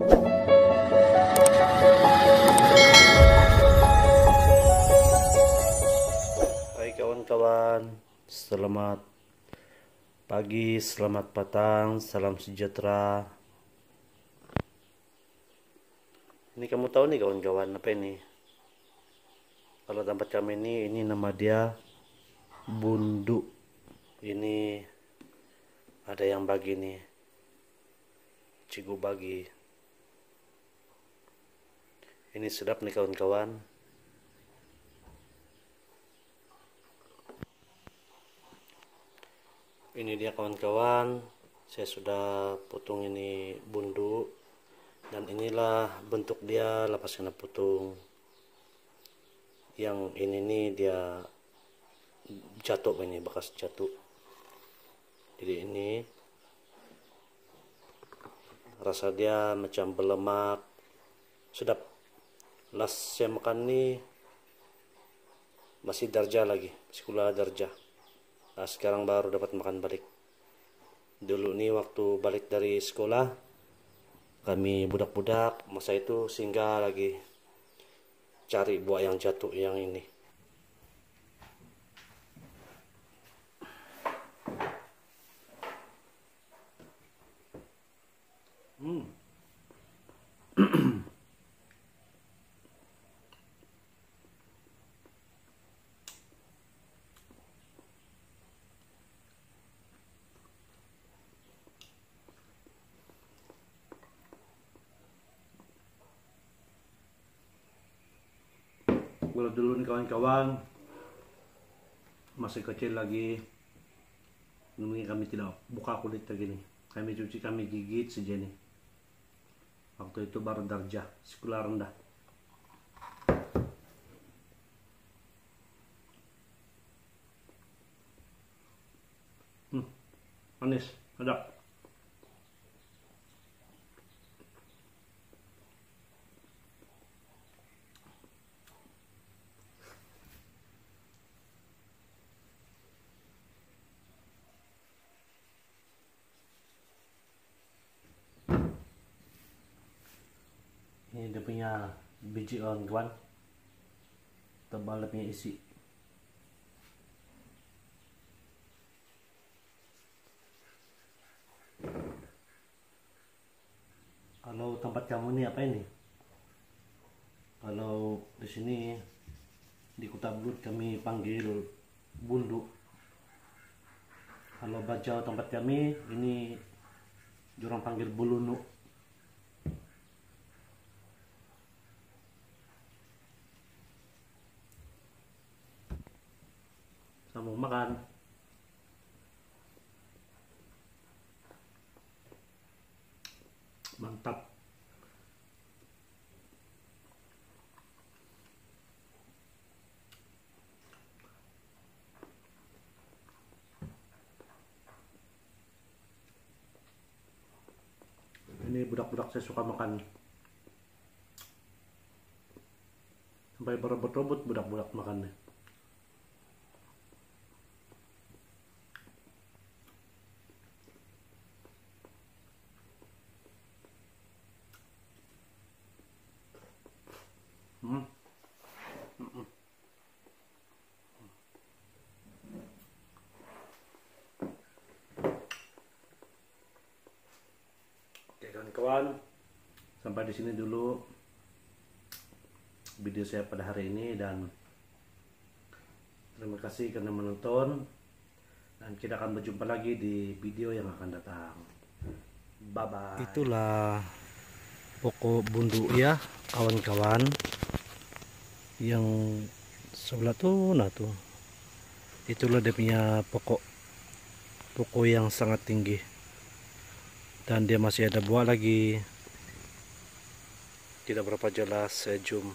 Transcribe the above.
Hai kawan-kawan, selamat pagi, selamat petang, salam sejahtera. Ini kamu tahu nih kawan-kawan apa ini? Kalau tempat kami ini nama dia bundu. Ini ada yang bagi nih, cigu bagi. Ini sedap nih kawan-kawan. Ini dia kawan-kawan, saya sudah potong ini bundu, dan inilah bentuk dia lepas kena potong. Yang ini nih dia jatuh, ini bekas jatuh. Jadi ini rasa dia macam berlemak, sedap. Last saya makan nih masih darjah lagi, sekolah darjah. Nah, sekarang baru dapat makan balik. Dulu nih waktu balik dari sekolah, kami budak-budak masa itu singgah lagi cari buah yang jatuh yang ini. Kalau dulu nih kawan-kawan masih kecil lagi, ini kami tidak buka kulit lagi nih, kami cuci, kami gigit saja nih. Waktu itu baru darjah, sekolah rendah. Manis, sedap. Ini dia punya biji kawan, tebal punya isi. Kalau tempat kamu ini apa ini? Kalau di sini di Kota Blut kami panggil bundu. Kalau Bajau tempat kami ini jurang panggil bulunu. Sambung makan. Mantap. Ini budak-budak saya suka makan. Sampai berebut-rebut budak-budak makannya. Oke kawan-kawan, sampai di sini dulu video saya pada hari ini, dan terima kasih karena menonton, dan kita akan berjumpa lagi di video yang akan datang. Bye bye. Itulah pokok bundu ya kawan-kawan, yang sebelah tuh, nah tuh itulah dia punya pokok yang sangat tinggi, dan dia masih ada buah lagi. Tidak berapa jelas, saya zoom.